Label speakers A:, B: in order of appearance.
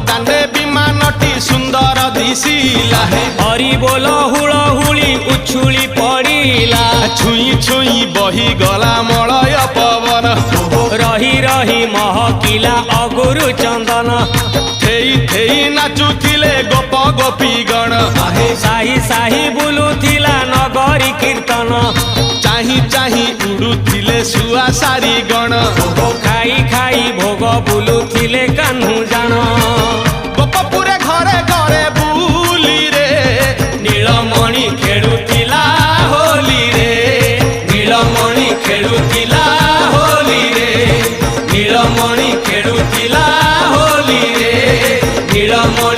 A: दाने विमानटी सुंदर दिशिला
B: हरि बोल हुलहुली उछुली पड़िला
A: छुई छुई बही गला मलय पवन
B: रही रही महकिला अगुरु चंदन
A: थेई थेई नाचुथिले गोप गोपीगण
B: साही साही बुलुथिला नगरी कीर्तन
A: चाही चाही उड़ुथिले सुआ सारी गण
B: खाई खाई भोग बुलुथिले कान्हू जान
A: गोपपुरे घरे घरे बुली रे
B: नीलमणि खेलुथिला होली रे नीलमणि खेलुथिला होली रे नीलमणि खेलुथिला होली रे नीलमणि